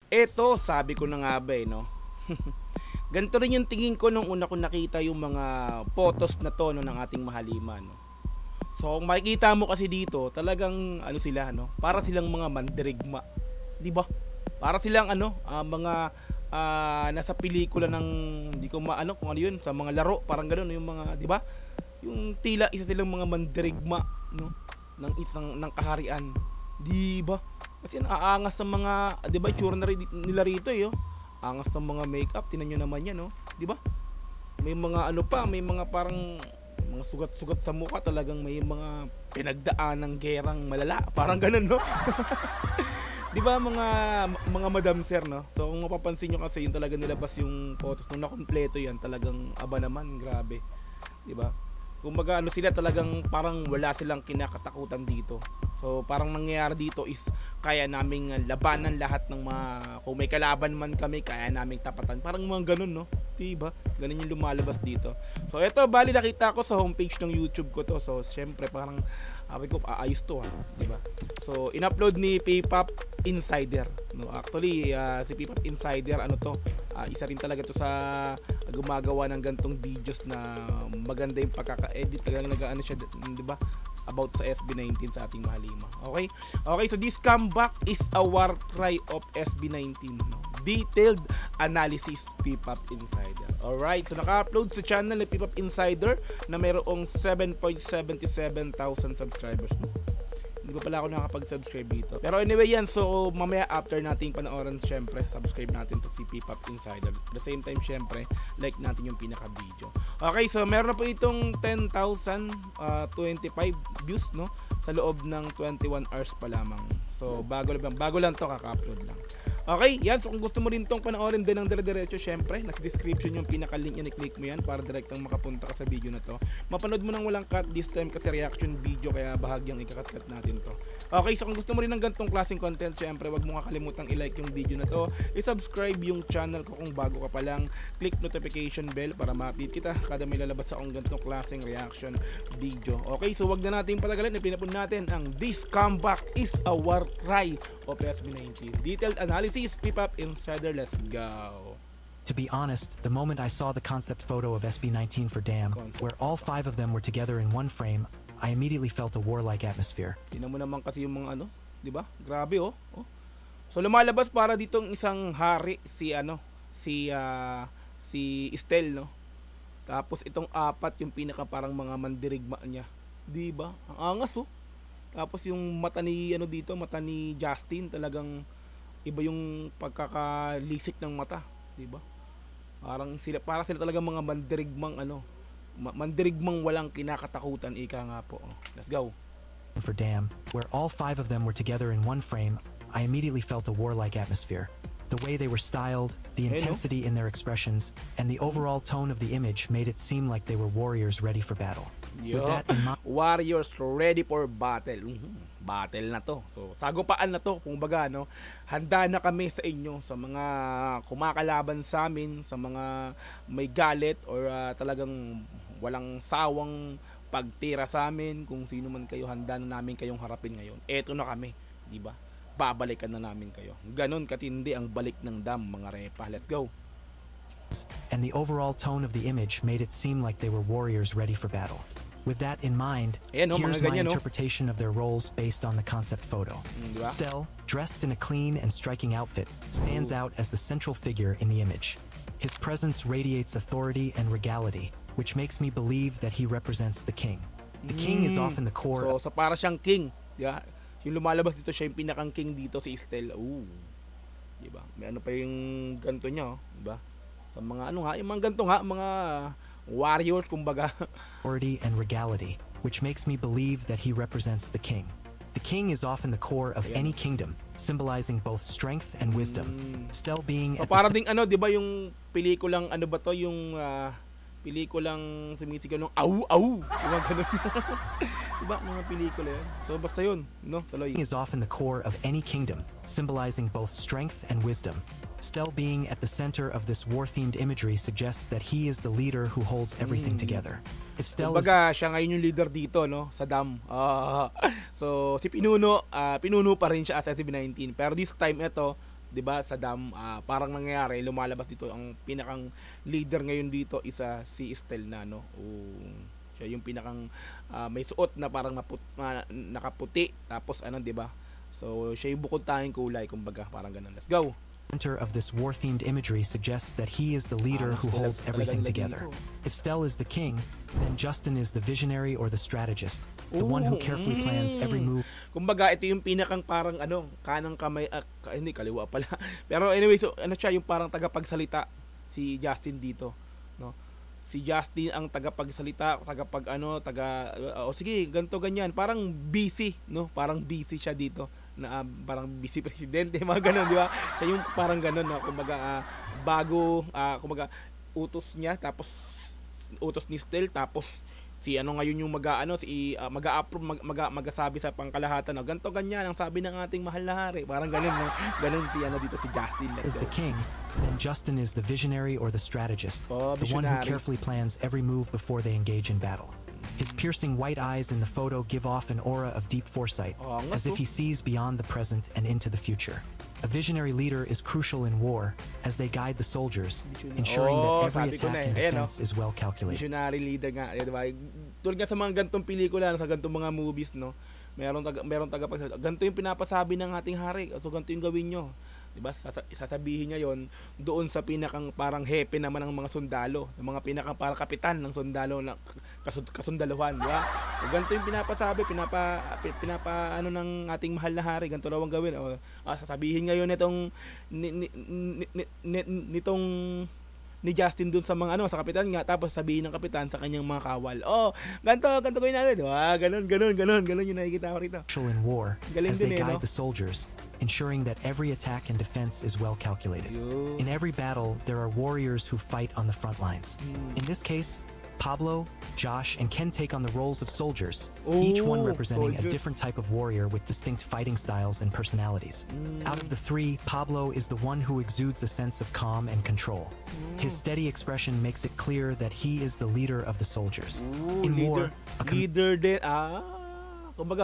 Eto, sabi ko na nga ba no? Ganito rin yung tingin ko nung una ko nakita yung mga photos na to no, ng ating Mahalima, no? So, kung makikita mo kasi dito, talagang ano sila, no? Para silang mga mandirigma. 'Di ba? Para silang mga nasa pelikula ng hindi ko maano kung ano 'yun, sa mga laro, parang ganoon yung mga, 'di ba? Yung tila isa silang mga mandirigma, no? Ng kaharian. 'Di ba? Kasi naaangas sa mga, 'di ba, itsura nila rito, eh, oh. Angas ng mga makeup, tinan nyo naman yan, no? 'Di ba? May mga may mga parang mga sugat-sugat sa mukha, talagang may mga pinagdaan ng gerang malala, parang ganun, no? 'Di ba, mga madam sir, no? So kung mapapansin nyo kasi yung talaga nilabas yung photos nung nakompleto yan, talagang aba naman, grabe. 'Di ba? Kumbaga sila talagang parang wala silang kinakatakutan dito. So parang nangyayari dito is kaya naming labanan lahat ng mga, kung may kalaban man kami, kaya naming tapatan. Parang mga ganun, no? Diba? Ganun yung lumalabas dito. So eto, bali nakita ko sa homepage ng YouTube ko to. So syempre parang sabi ko, ayos to, ha, diba? So in-upload ni P-Pop Insider, no? Actually si P-Pop Insider isa rin talaga to sa gumagawa ng gantong videos na maganda yung pagkaka-edit, talagang nag-ano siya, diba, about sa SB19 sa ating Mahalima. Okay, so this comeback is a war cry of SB19, no? Detailed analysis, P-Pop Insider. Alright, so naka-upload sa channel ni P-Pop Insider na mayroong 7.77 thousand subscribers, no? Hindi pa pala ako nakapag-subscribe dito. Pero anyway yan, so mamaya after nating panoorin, syempre, subscribe natin to si P-Pop Insider. At the same time, syempre, like natin yung pinaka-video. Okay, so meron na po itong 10,025 views, no? Sa loob ng 21 hours pa lamang. So bago lang to, kaka-upload lang. Okay, yan. So kung gusto mo rin tong panoorin din ng dire-diretso, syempre, nasa description yung pinaka-link yan, i-click mo yan para direktang makapunta ka sa video na to. Mapanood mo nang walang cut this time kasi reaction video, kaya bahagyang ikakat-cut natin to. Okay, so kung gusto mo rin ng ganitong klaseng content, syempre, wag mo kakalimutan i-like yung video na to, i-subscribe yung channel ko kung bago ka pa lang, click notification bell para ma-update kita kada may lalabas akong ganitong klaseng reaction video. Okay, so wag na natin patagalin, ipinapun natin ang This Comeback is a War Cry of SB19. Detailed analysis, P-Pop Insider, let's go. To be honest, the moment I saw the concept photo of SB19 for Damn, where all 5 of them were together in one frame, I immediately felt a warlike atmosphere. Tingnan mo naman kasi yung mga di ba? Grabe, oh. So lumalabas para ditong isang hari si Estel, no? Tapos itong apat yung pinaka parang mga mandirigma niya. Di ba? Ang angas, oh. Tapos yung mata ni mata ni Justin, talagang iba yung pagkakalisik ng mata, di ba? Para sila talaga mga mandirigmang walang kinakatakutan, ika nga po. Let's go. For Damn, where all 5 of them were together in one frame, I immediately felt a warlike atmosphere. The way they were styled, the intensity in their expressions, and the overall tone of the image made it seem like they were warriors ready for battle. With that in mind, warriors ready for battle. Battle na to. So, sagupaan na to. Kung baga, handa na kami sa inyo, sa mga kumakalaban sa amin, sa mga may galit or talagang walang sawang pagtira sa amin. Kung sino man kayo, handa na namin kayong harapin ngayon. Eto na kami, di ba? Babalikan na namin kayo. Ganon katindi ang balik ng Dam, mga repa. Let's go. And the overall tone of the image made it seem like they were warriors ready for battle. With that in mind, here's my interpretation of their roles based on the concept photo. Stell, dressed in a clean and striking outfit, stands out as the central figure in the image. His presence radiates authority and regality, which makes me believe that he represents the king. The king is often the core. So para siyang king. Yeah. Yung lumalabas dito, siya yung pinakang king dito, si Estel. Diba? May pa yung ganto niya, diba? Sa mga yung mga ganto mga warriors, kumbaga. Authority and regality, which makes me believe that he represents the king. The king is often the core of any kingdom, symbolizing both strength and wisdom. Stell being para ding diba yung pelikulang yung pelikulang sumisigaw ng au diba ganun. Diba mga pelikula yan. So basta yun, tuloy. Is often the core of any kingdom, symbolizing both strength and wisdom. Stell being at the center of this war-themed imagery suggests that he is the leader who holds everything together. If Stell siya ngayon yung leader dito, sa Dam. So si Pinuno pa rin siya as SB19. Pero this time ito, 'di ba, sa dam, parang nangyayari, lumalabas dito ang pinakang leader ngayon dito isa si Estelle na, no. Siya yung pinakang may suot na parang nakaputi, tapos ano, 'di ba? So siya yung bukod tanging kulay, kumbaga, parang ganun. Let's go. Center of this war-themed imagery suggests that he is the leader who holds everything together. If Stell is the king, then Justin is the visionary or the strategist, the one who carefully plans every move. Kumbaga, ito yung pinakang parang kanang kamay, hindi, kaliwa pala. Pero anyway, so ano siya, yung parang tagapagsalita si Justin dito, no? Si Justin ang tagapagsalita, sige, ganto ganyan, parang busy, no? Parang busy siya dito na parang busy presidente, mga ganun, di ba? Siya yung parang ganun, no? Kumbaga, kumbaga, utos niya, tapos utos ni Stell, tapos si ngayon yung mag-a-approve, magasabi sa pangkalahatan, no? Ganto ganyan ang sabi ng ating mahal na hari, parang ganun, no? Ganun si dito si Justin. Is the king, then Justin is the visionary or the strategist, the one who carefully plans every move before they engage in battle. His piercing white eyes in the photo give off an aura of deep foresight, as if he sees beyond the present and into the future. A visionary leader is crucial in war, as they guide the soldiers, ensuring that every attack and defense is well calculated. Visionary leader nga, diba? Tulad nga sa mga gantong pelikula, sa gantong mga movies, no? Meron tagapagsalita. Ganito yung pinapasabi ng ating hari, so ganito yung gawin nyo. Diba? Sasabihin niya yon doon sa pinakang parang hepe naman ng mga sundalo, ng mga pinakang parang kapitan ng sundalo na kasundaluhan, diba? O ganito yung pinapasabi, pinapa ng ating mahal na hari, ganito raw ang gawin. Sasabihin ngayon nitong ni Justin dun sa mga sa kapitan nga, tapos sabihin ng kapitan sa kanyang mga kawal, ganito gawin natin, ganun yung nakikita ko rito. In war, as they guide the soldiers, ensuring that every attack and defense is well calculated. In every battle, there are warriors who fight on the front lines. In this case, Pablo, Josh, and Ken take on the roles of soldiers, each one representing a different type of warrior with distinct fighting styles and personalities. Out of the three, Pablo is the one who exudes a sense of calm and control. His steady expression makes it clear that he is the leader of the soldiers. In war, leader din. Kumbaga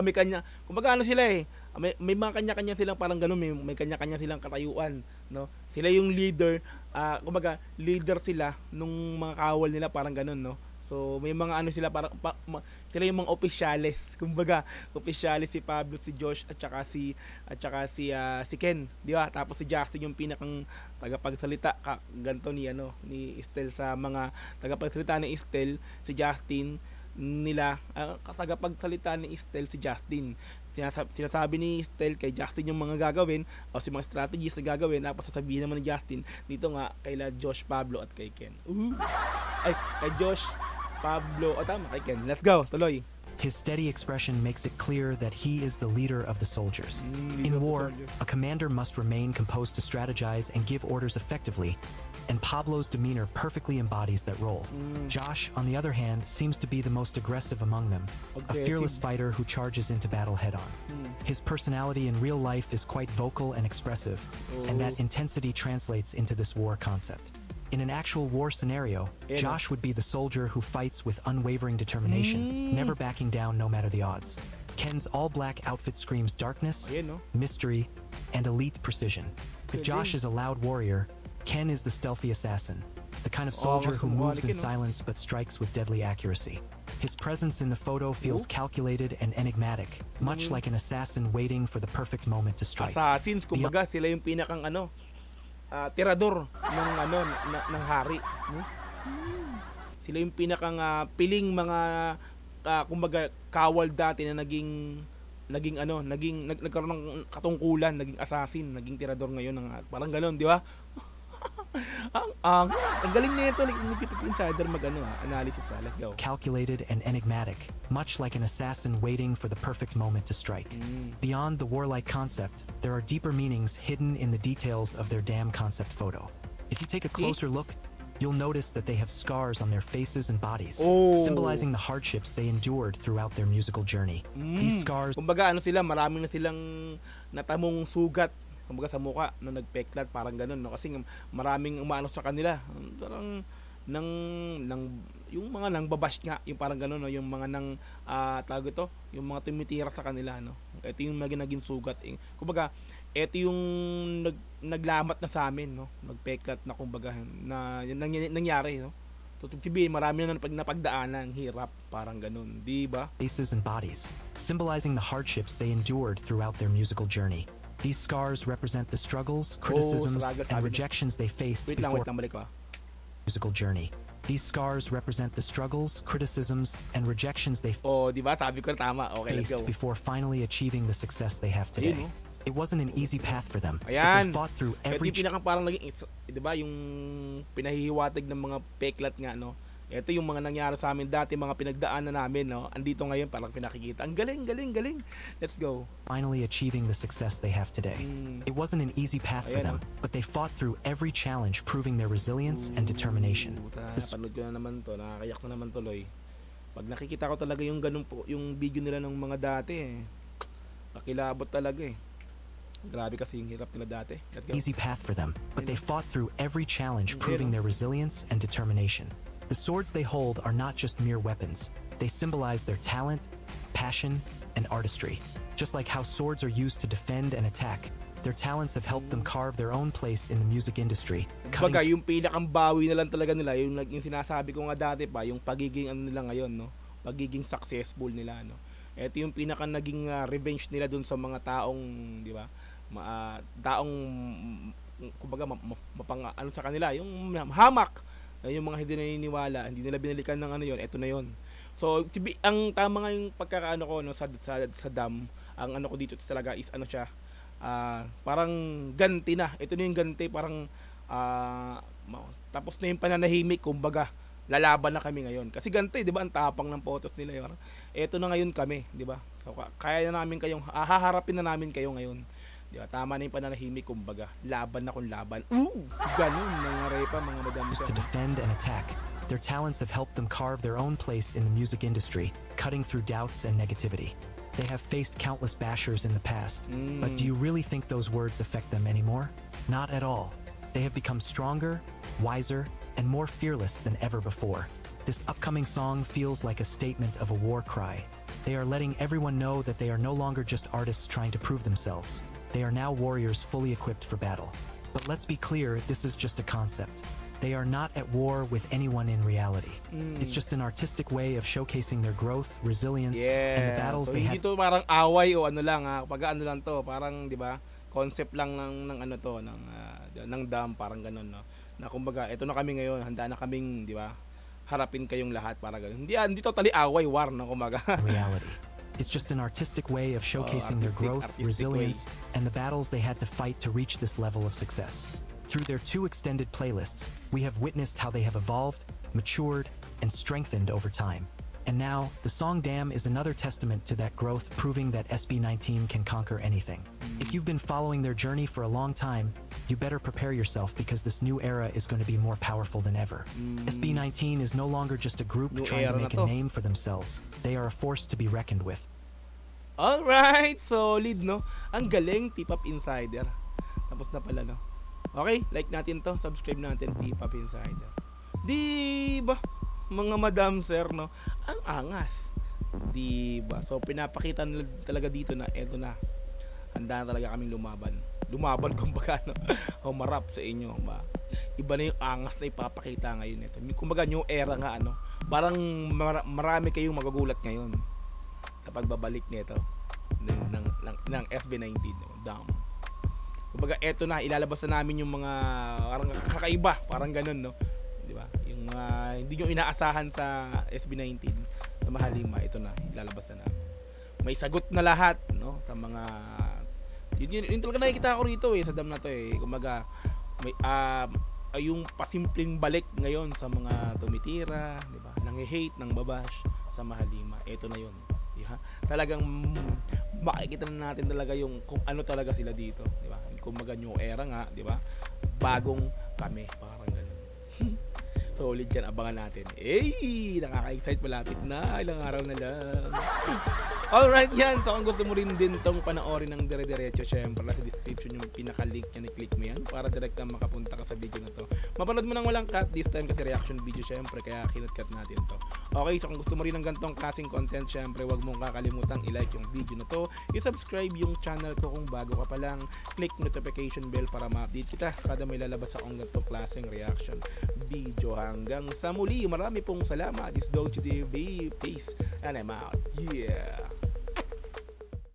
sila may mga kanya-kanya silang parang ganun, may kanya-kanya silang katayuan, no? Sila yung leader, kumbaga leader sila nung mga kawal nila, parang ganun, no? So may mga sila parang sila yung mga opisyales, kumbaga opisyales, si Pablo, si Josh at saka si Ken, di ba? Tapos si Justin yung pinakang tagapagsalita ganto ni Estelle, sa mga tagapagsalita ni Estelle, si Justin nila, tagapagsalita ni Estelle si Justin. Sinasabi ni Estelle kay Justin yung mga gagawin o si mga strategies na gagawin, tapos sasabihin naman ni Justin dito nga kay Josh, Pablo at kay Ken. Kay Josh, Pablo, tama, kay Ken. Let's go, tuloy. His steady expression makes it clear that he is the leader of the soldiers. In war, a commander must remain composed to strategize and give orders effectively, and Pablo's demeanor perfectly embodies that role. Josh, on the other hand, seems to be the most aggressive among them, a fearless fighter who charges into battle head-on. His personality in real life is quite vocal and expressive, and that intensity translates into this war concept. In an actual war scenario, Josh would be the soldier who fights with unwavering determination, never backing down no matter the odds. Ken's all-black outfit screams darkness, mystery, and elite precision. If Josh is a loud warrior, Ken is the stealthy assassin, the kind of soldier who moves in silence but strikes with deadly accuracy. His presence in the photo feels calculated and enigmatic, much like an assassin waiting for the perfect moment to strike. Assassins, kumbaga sila yung pinakang tirador ng hari. Sila yung pinakang piling mga kumbaga kawal dati na nagkaroon ng katungkulan, naging assassin, naging tirador ngayon ng parang ganoon, di ba? Ang galing nito ni Pipip Insider analysis. Let's go. Calculated and enigmatic, much like an assassin waiting for the perfect moment to strike. Beyond the warlike concept, there are deeper meanings hidden in the details of their damn concept photo. If you take a closer look, you'll notice that they have scars on their faces and bodies, symbolizing the hardships they endured throughout their musical journey. These scars, kumbaga marami na silang natamong sugat, kumbaga sa mukha na nagpeklat, parang ganun, no? Kasi maraming umaano sa kanila, parang yung mga nang babash nga, yung parang gano'n, no? Yung mga nang tawag ito, yung mga tumitira sa kanila, no? Ito yung naging sugat. Kumbaga, ito yung naglamat na sa amin, no? Nagpeklat na kumbaga na nangyari, no? Tutugtibi, marami na napagdaanan, hirap, parang ganun, di ba? Faces and bodies, symbolizing the hardships they endured throughout their musical journey. These scars represent the struggles, criticisms, and rejections they faced before musical journey. These scars represent the struggles, criticisms, and rejections they di ba? Sabi ko tama. Okay, faced before finally achieving the success they have today. Ayun, no? It wasn't an easy path for them. Ayan. But they fought through every ito yung pinakang parang naging, di ba, yung pinahihiwatig ng mga peklat nga, no? Ito yung mga nangyari sa amin dati, mga pinagdaanan namin, no? Andito ngayon parang pinakikita. Ang galing. Let's go. Finally achieving the success they have today. It wasn't an easy path for them, but they fought through every challenge, proving their resilience and determination. Napanood ko na naman to, nakakayak na naman tuloy. Pag nakikita ko talaga yung ganun po, yung video nila ng mga dati, nakilabot talaga eh. Grabe kasi yung hirap nila dati. Easy path for them, but they fought through every challenge, proving their resilience and determination. The swords they hold are not just mere weapons. They symbolize their talent, passion, and artistry. Just like how swords are used to defend and attack, their talents have helped them carve their own place in the music industry. Baga, yung pinakang bawi na lang talaga nila, yung sinasabi ko nga dati pa, yung pagiging ano nila ngayon, no? Pagiging successful nila, no? Ito yung pinakang naging revenge nila dun sa mga taong, di ba? Taong kumbaga ano sa kanila, yung hamak, yung mga hindi naniniwala, hindi nila binalikan ng ano yon, eto na yon. So ang tama nga yung pagkakaano ko, no, sa dam, ang ano ko dito talaga is ano siya, parang ganti na. Ito na yung ganti, parang tapos na yung pananahimik, kumbaga lalaban na kami ngayon. Kasi ganti, di ba, ang tapang ng photos nila. Eto na ngayon kami, di ba? So kaya na namin kayong, haharapin na namin kayo ngayon. Di ba? Tama na yung pananahimik, kumbaga. Laban na kung laban. Ganun, nangyari pa mga madam. To defend and attack, their talents have helped them carve their own place in the music industry, cutting through doubts and negativity. They have faced countless bashers in the past, but do you really think those words affect them anymore? Not at all. They have become stronger, wiser, and more fearless than ever before. This upcoming song feels like a statement of a war cry. They are letting everyone know that they are no longer just artists trying to prove themselves. They are now warriors fully equipped for battle. But let's be clear, this is just a concept. They are not at war with anyone in reality. It's just an artistic way of showcasing their growth, resilience, and the battles they had. So hindi to parang away o ano lang, pag ano lang to, parang 'di ba? Concept lang ng ano to, ng dam, parang ganun, no. Na kumbaga, ito na kami ngayon, handa na kaming, 'di ba? Harapin kayong lahat, para ganun. Hindi totally away, war, no, kumbaga. Reality. It's just an artistic way of showcasing their growth, resilience, and the battles they had to fight to reach this level of success. Through their 2 extended playlists, we have witnessed how they have evolved, matured, and strengthened over time. And now, the song Damn is another testament to that growth, proving that SB19 can conquer anything. If you've been following their journey for a long time, you better prepare yourself because this new era is going to be more powerful than ever. SB19 is no longer just a group trying to make a name for themselves. They are a force to be reckoned with. Alright, solid, no? Ang galing, P-Pop Insider. Tapos na pala, no? Okay, like natin to, subscribe natin, P-Pop Insider. Diba, mga madam sir, no? Ang angas. Diba? So, pinapakita nila talaga dito na eto na. Handa na talaga kaming lumaban. Lumaban kumbaga, no? Humarap sa inyo, ba? Iba na yung angas na ipapakita ngayon ito. Kumbaga, new era nga, ano? Parang marami kayong magugulat ngayon sa pagbabalik nito ng SB19, no? Damn. Kumbaga, eto na, ilalabas na namin yung mga parang kakaiba, parang ganun, no? Di ba? Yung hindi nyo inaasahan sa SB19, sa Mahalima, ito na, ilalabas na namin. May sagot na lahat, no? Sa mga, yun talaga nakikita ko rito, sa dam na to, Kumbaga, may, yung pasimpleng balik ngayon sa mga tumitira, di ba? Nang-hate, nang babash sa Mahalima, ito na yun. Yeah. Talagang makikita na natin talaga yung kung ano talaga sila dito, di ba? Kumbaga new era nga, di ba? Bagong kami, parang ganun. Solid yan, abangan natin. Nakaka-excite, malapit na, ilang araw na lang. Alright yan, so kung gusto mo rin din tong panoorin ng dire-diretso, syempre sa description yung pinaka-link yan, i-click mo yan para direct na makapunta ka sa video na to. Mapanood mo nang walang cut this time kasi reaction video syempre, kaya kinat-cut natin to. Okay, so kung gusto mo rin ng ganitong kasing content, syempre wag mong kakalimutang i-like yung video na to, i-subscribe yung channel ko kung bago ka pa lang, click notification bell para ma-update kita kada may lalabas akong ganitong klaseng reaction video. Hanggang sa muli, marami pong salamat. This is Dog TV, peace and I'm out. Yeah.